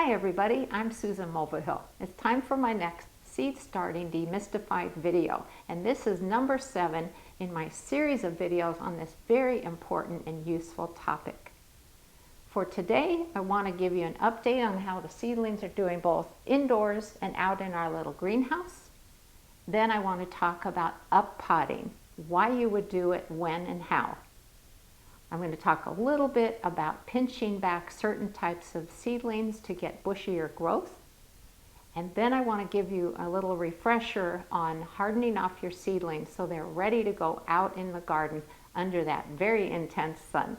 Hi everybody, I'm Susan Mulvihill. It's time for my next seed starting demystified video, and this is number 7 in my series of videos on this very important and useful topic. For today, I want to give you an update on how the seedlings are doing both indoors and out in our little greenhouse. Then I want to talk about uppotting, why you would do it, when and how. I'm going to talk a little bit about pinching back certain types of seedlings to get bushier growth. And then I want to give you a little refresher on hardening off your seedlings so they're ready to go out in the garden under that very intense sun.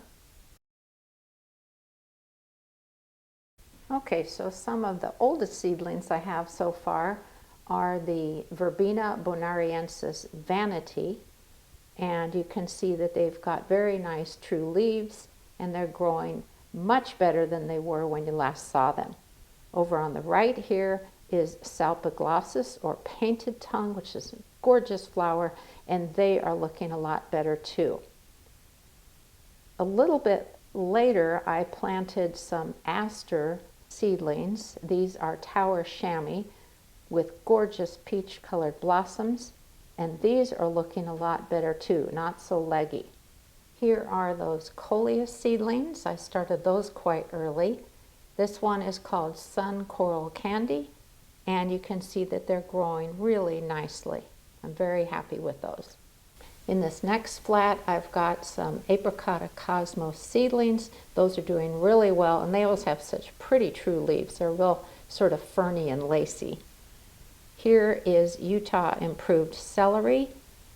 Okay, so some of the oldest seedlings I have so far are the Verbena bonariensis vanity. And you can see that they've got very nice true leaves and they're growing much better than they were when you last saw them. Over on the right here is salpiglossus, or painted tongue, which is a gorgeous flower, and they are looking a lot better too. A little bit later I planted some aster seedlings. These are tower chamois with gorgeous peach colored blossoms. And these are looking a lot better too, not so leggy. Here are those coleus seedlings. I started those quite early. This one is called Sun Coral Candy, and you can see that they're growing really nicely. I'm very happy with those. In this next flat, I've got some Apricotta Cosmos seedlings. Those are doing really well, and they always have such pretty true leaves. They're real sort of ferny and lacy. Here is Utah Improved Celery,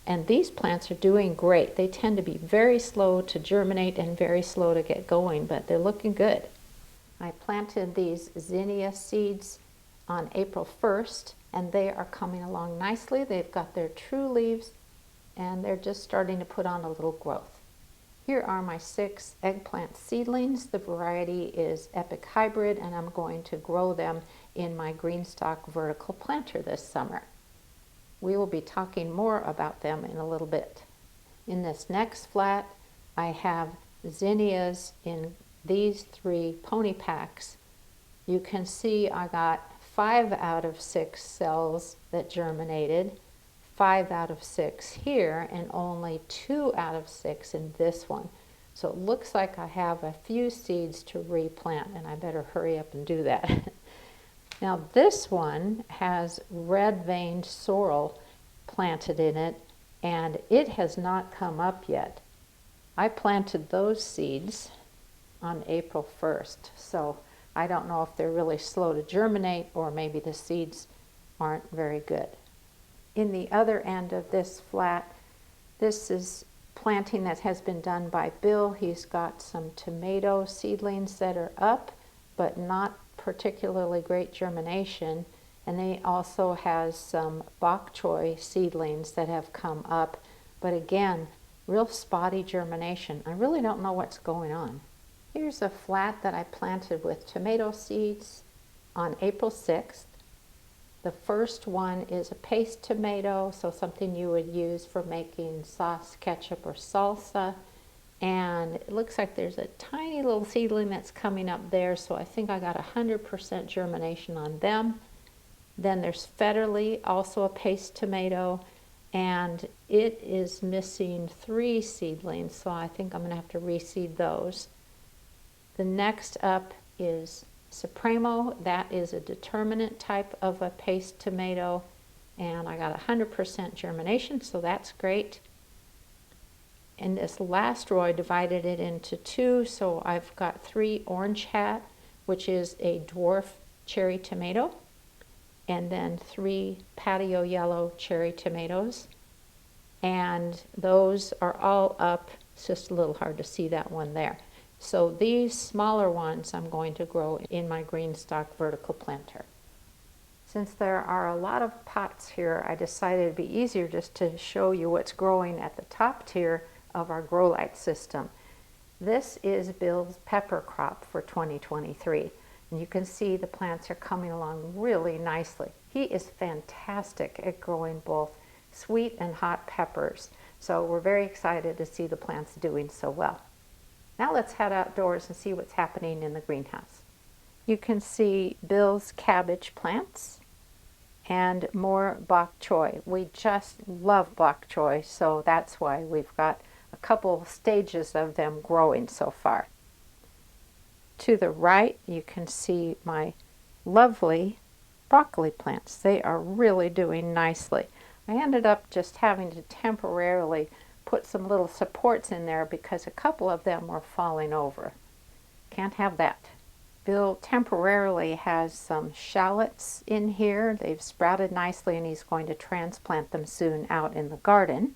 and these plants are doing great. They tend to be very slow to germinate and very slow to get going, but they're looking good. I planted these zinnia seeds on April 1st, and they are coming along nicely. They've got their true leaves, and they're just starting to put on a little growth. Here are my 6 eggplant seedlings. The variety is Epic Hybrid, and I'm going to grow them in my greenstock vertical planter this summer. We will be talking more about them in a little bit. In this next flat, I have zinnias in these 3 pony packs. You can see I got 5 out of 6 cells that germinated, 5 out of 6 here, and only 2 out of 6 in this one. So it looks like I have a few seeds to replant, and I better hurry up and do that. Now this one has red-veined sorrel planted in it, and it has not come up yet. I planted those seeds on April 1st, so I don't know if they're really slow to germinate or maybe the seeds aren't very good. In the other end of this flat, this is planting that has been done by Bill. He's got some tomato seedlings that are up, but not particularly great germination, and he also has some bok choy seedlings that have come up, but again, real spotty germination. I really don't know what's going on. Here's a flat that I planted with tomato seeds on April 6th. The first one is a paste tomato, so something you would use for making sauce, ketchup, or salsa. And it looks like there's a tiny little seedling that's coming up there, so I think I got 100% germination on them. Then there's Federle, also a paste tomato, and it is missing 3 seedlings, so I think I'm going to have to reseed those. The next up is Supremo. That is a determinate type of a paste tomato, and I got 100% germination, so that's great. In this last row, I divided it into 2, so I've got 3 Orange Hat, which is a dwarf cherry tomato, and then 3 Patio Yellow cherry tomatoes, and those are all up. It's just a little hard to see that one there. So these smaller ones I'm going to grow in my greenstock vertical planter. Since there are a lot of pots here, I decided it'd be easier just to show you what's growing at the top tier of our grow light system. This is Bill's pepper crop for 2023, and you can see the plants are coming along really nicely. He is fantastic at growing both sweet and hot peppers, so we're very excited to see the plants doing so well. Now let's head outdoors and see what's happening in the greenhouse. you can see Bill's cabbage plants and more bok choy. We just love bok choy, so that's why we've got a couple stages of them growing so far. To the right, you can see my lovely broccoli plants. They are really doing nicely. I ended up just having to temporarily put some little supports in there because a couple of them were falling over. Can't have that. Bill temporarily has some shallots in here. They've sprouted nicely and he's going to transplant them soon out in the garden.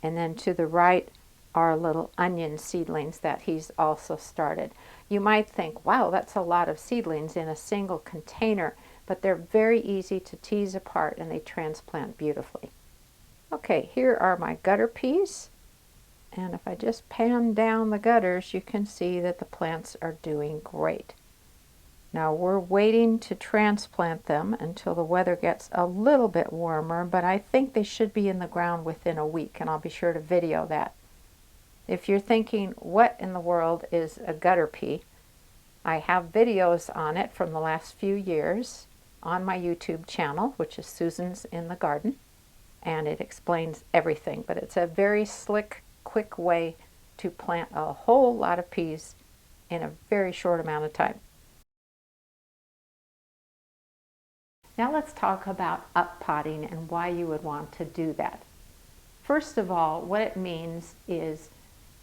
And then to the right are little onion seedlings that he's also started. You might think, wow, that's a lot of seedlings in a single container, but they're very easy to tease apart and they transplant beautifully. Okay, here are my gutter peas. And if I just pan down the gutters, you can see that the plants are doing great. Now we're waiting to transplant them until the weather gets a little bit warmer, but I think they should be in the ground within a week, and I'll be sure to video that. If you're thinking, what in the world is a gutter pea? I have videos on it from the last few years on my YouTube channel, which is Susan's in the Garden, and it explains everything, but it's a very slick, quick way to plant a whole lot of peas in a very short amount of time. Now let's talk about uppotting and why you would want to do that. First of all, what it means is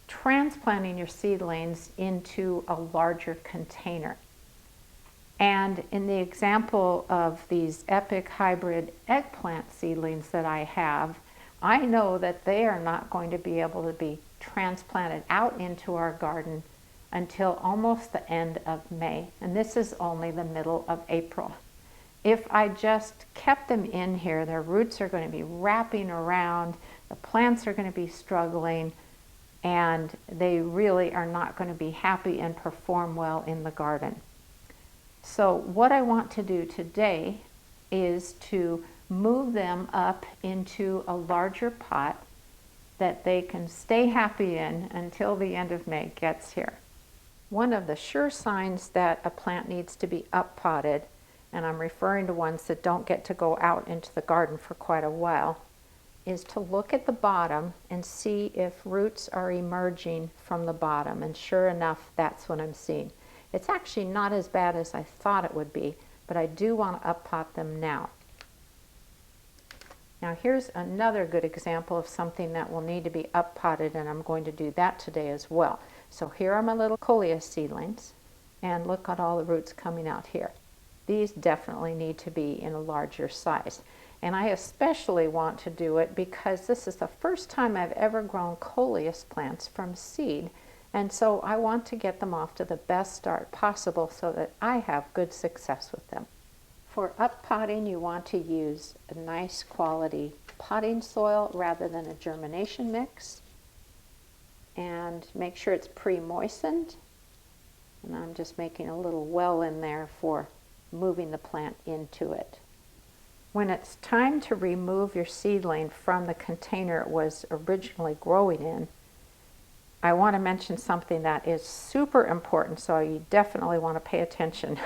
transplanting your seedlings into a larger container. And in the example of these epic hybrid eggplant seedlings that I have, I know that they are not going to be able to be transplanted out into our garden until almost the end of May, and this is only the middle of April. If I just kept them in here, their roots are going to be wrapping around, the plants are going to be struggling, and they really are not going to be happy and perform well in the garden. So what I want to do today is to move them up into a larger pot that they can stay happy in until the end of May gets here. One of the sure signs that a plant needs to be uppotted, and I'm referring to ones that don't get to go out into the garden for quite a while, is to look at the bottom and see if roots are emerging from the bottom, and sure enough, that's what I'm seeing. It's actually not as bad as I thought it would be, but I do want to uppot them now. Now here's another good example of something that will need to be uppotted, and I'm going to do that today as well. So here are my little coleus seedlings, and look at all the roots coming out here. These definitely need to be in a larger size. And I especially want to do it because this is the first time I've ever grown coleus plants from seed, and so I want to get them off to the best start possible so that I have good success with them. For uppotting, you want to use a nice quality potting soil rather than a germination mix. And make sure it's pre-moistened. And I'm just making a little well in there for moving the plant into it. When it's time to remove your seedling from the container it was originally growing in, I want to mention something that is super important, so you definitely want to pay attention.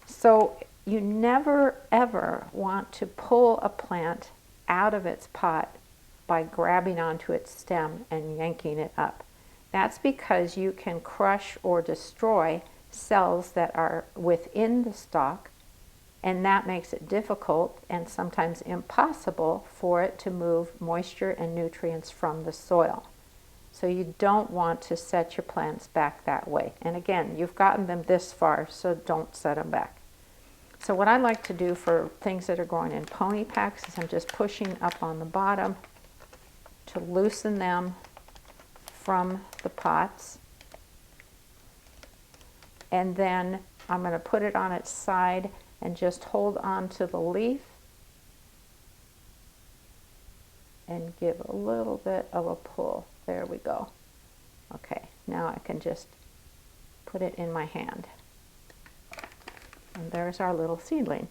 So you never ever want to pull a plant out of its pot by grabbing onto its stem and yanking it up. That's because you can crush or destroy cells that are within the stalk, and that makes it difficult and sometimes impossible for it to move moisture and nutrients from the soil. So you don't want to set your plants back that way. And again, you've gotten them this far, so don't set them back. So what I like to do for things that are growing in pony packs is I'm just pushing up on the bottom to loosen them from the pots. And then I'm going to put it on its side and just hold on to the leaf and give a little bit of a pull. There we go. Okay, now I can just put it in my hand. And there's our little seedling.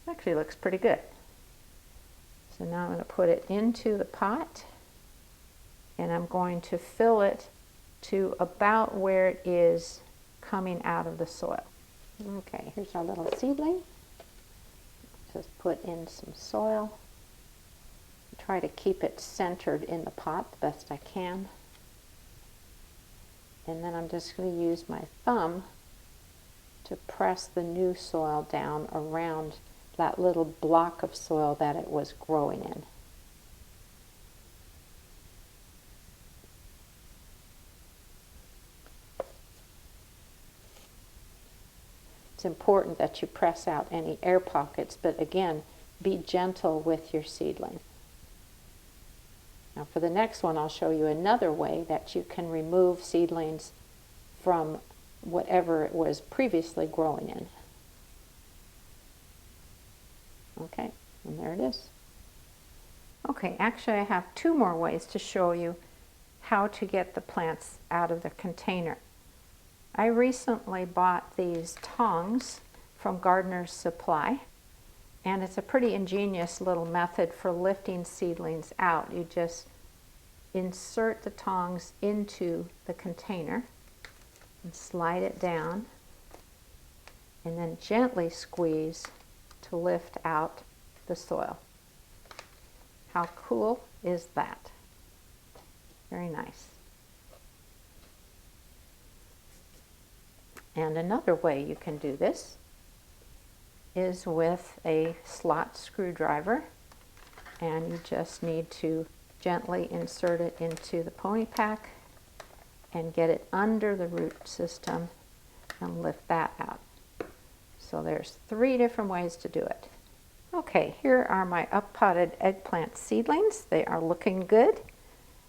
Actually looks pretty good. So now I'm going to put it into the pot, and I'm going to fill it to about where it is coming out of the soil. Okay, here's our little seedling. Just put in some soil. Try to keep it centered in the pot the best I can. And then I'm just going to use my thumb to press the new soil down around that little block of soil that it was growing in. It's important that you press out any air pockets, but again, be gentle with your seedling. Now for the next one, I'll show you another way that you can remove seedlings from whatever it was previously growing in. Okay, and there it is. Okay, actually I have two more ways to show you how to get the plants out of the container. I recently bought these tongs from Gardener's Supply, and it's a pretty ingenious little method for lifting seedlings out. You just insert the tongs into the container and slide it down, and then gently squeeze to lift out the soil. How cool is that? Very nice. And another way you can do this is with a slot screwdriver, and you just need to gently insert it into the pony pack and get it under the root system and lift that out. So there's 3 different ways to do it. Okay, here are my up-potted eggplant seedlings. They are looking good.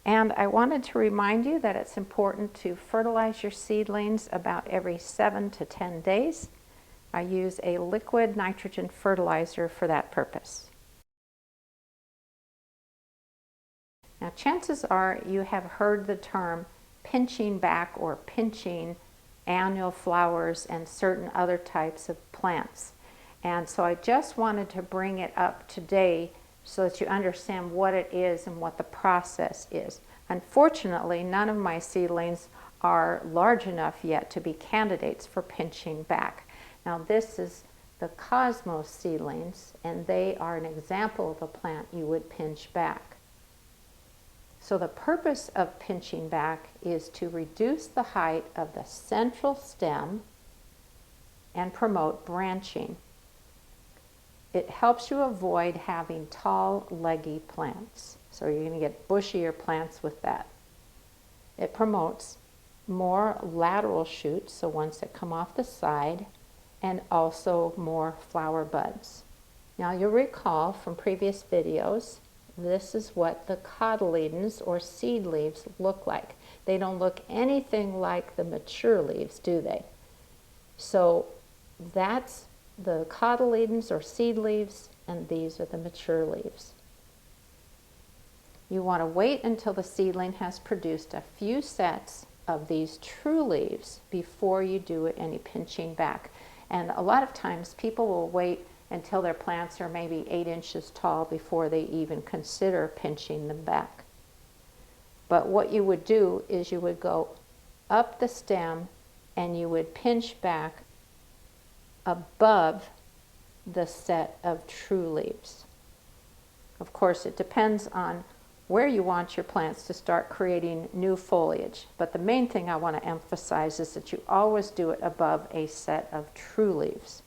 And I wanted to remind you that it's important to fertilize your seedlings about every 7 to 10 days. I use a liquid nitrogen fertilizer for that purpose. Now chances are you have heard the term pinching back or pinching annual flowers and certain other types of plants. And so I just wanted to bring it up today so that you understand what it is and what the process is. Unfortunately, none of my seedlings are large enough yet to be candidates for pinching back. Now this is the Cosmos seedlings, and they are an example of a plant you would pinch back. So the purpose of pinching back is to reduce the height of the central stem and promote branching. It helps you avoid having tall, leggy plants. So you're going to get bushier plants with that. It promotes more lateral shoots, so ones that come off the side, and also more flower buds. Now you'll recall from previous videos, this is what the cotyledons or seed leaves look like. They don't look anything like the mature leaves, do they? So that's the cotyledons or seed leaves, and these are the mature leaves. You want to wait until the seedling has produced a few sets of these true leaves before you do any pinching back. And a lot of times people will wait until their plants are maybe 8 inches tall before they even consider pinching them back. But what you would do is you would go up the stem and you would pinch back above the set of true leaves. Of course, it depends on where you want your plants to start creating new foliage. But the main thing I want to emphasize is that you always do it above a set of true leaves.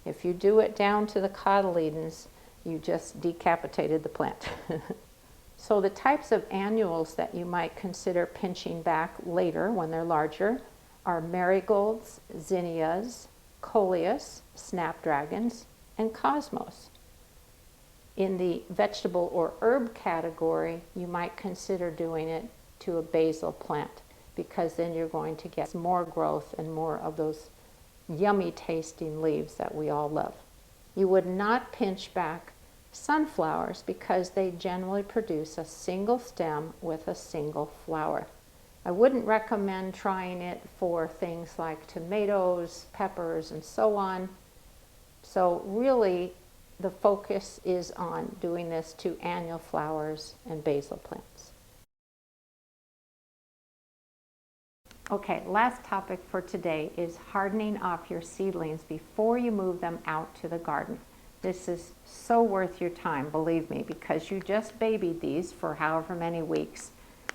If you do it down to the cotyledons, you just decapitated the plant. So the types of annuals that you might consider pinching back later when they're larger are marigolds, zinnias, coleus, snapdragons, and cosmos. In the vegetable or herb category, you might consider doing it to a basil plant, because then you're going to get more growth and more of those yummy tasting leaves that we all love. You would not pinch back sunflowers because they generally produce a single stem with a single flower. I wouldn't recommend trying it for things like tomatoes, peppers, and so on. So really, the focus is on doing this to annual flowers and basil plants. Okay, last topic for today is hardening off your seedlings before you move them out to the garden. This is so worth your time, believe me, because you just babied these for however many weeks.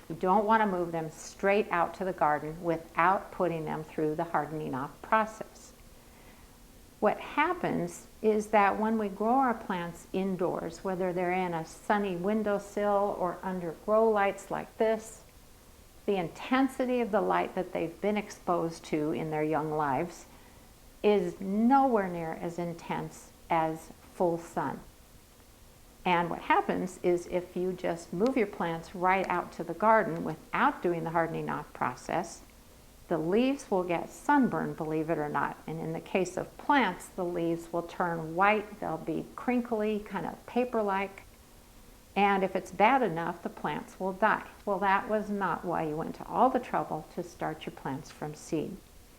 You don't want to move them straight out to the garden without putting them through the hardening off process. What happens is that when we grow our plants indoors, whether they're in a sunny windowsill or under grow lights like this, the intensity of the light that they've been exposed to in their young lives is nowhere near as intense as full sun. And what happens is if you just move your plants right out to the garden without doing the hardening off process, the leaves will get sunburned, believe it or not. And in the case of plants, the leaves will turn white, they'll be crinkly, kind of paper-like. And if it's bad enough, the plants will die. Well, that was not why you went to all the trouble to start your plants from seed.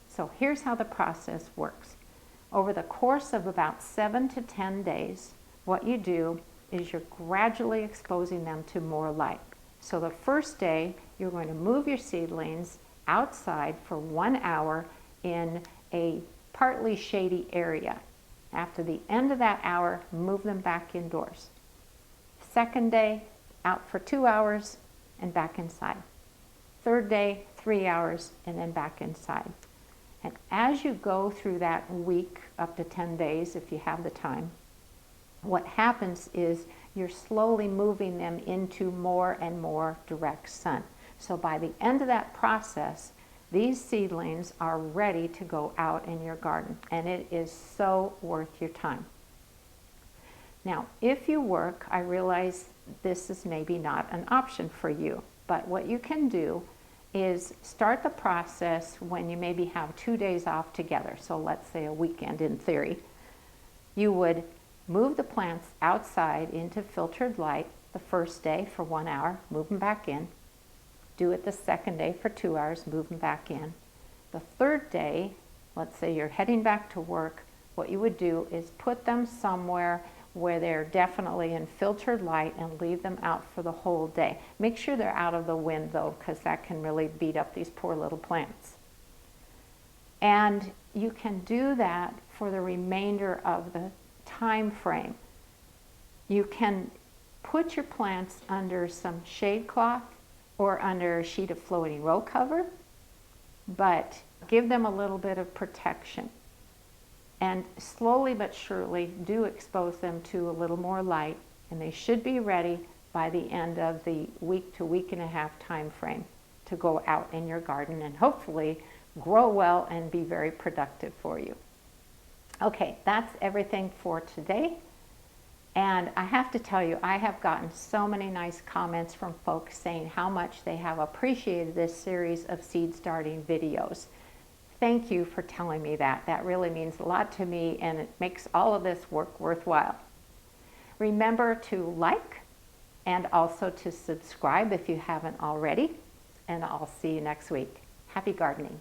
So here's how the process works. Over the course of about 7 to 10 days, what you do is you're gradually exposing them to more light. So the first day, you're going to move your seedlings outside for 1 hour in a partly shady area. After the end of that hour, move them back indoors. Second day, out for 2 hours and back inside. Third day, 3 hours and then back inside. And as you go through that week, up to 10 days if you have the time, what happens is you're slowly moving them into more and more direct sun. So by the end of that process, these seedlings are ready to go out in your garden, and it is so worth your time. Now, if you work, I realize this is maybe not an option for you, but what you can do is start the process when you maybe have 2 days off together. So let's say a weekend in theory. You would move the plants outside into filtered light the first day for 1 hour, move them back in. Do it the second day for 2 hours, move them back in. The third day, let's say you're heading back to work, what you would do is put them somewhere where they're definitely in filtered light and leave them out for the whole day. Make sure they're out of the wind though, because that can really beat up these poor little plants. And you can do that for the remainder of the time frame. You can put your plants under some shade cloth or under a sheet of floating row cover, but give them a little bit of protection. And slowly but surely do expose them to a little more light, and they should be ready by the end of the week to week and a half time frame to go out in your garden and hopefully grow well and be very productive for you. Okay, that's everything for today. And I have to tell you, I have gotten so many nice comments from folks saying how much they have appreciated this series of seed starting videos. Thank you for telling me that. That really means a lot to me, and it makes all of this work worthwhile. Remember to like and also to subscribe if you haven't already, and I'll see you next week. Happy gardening.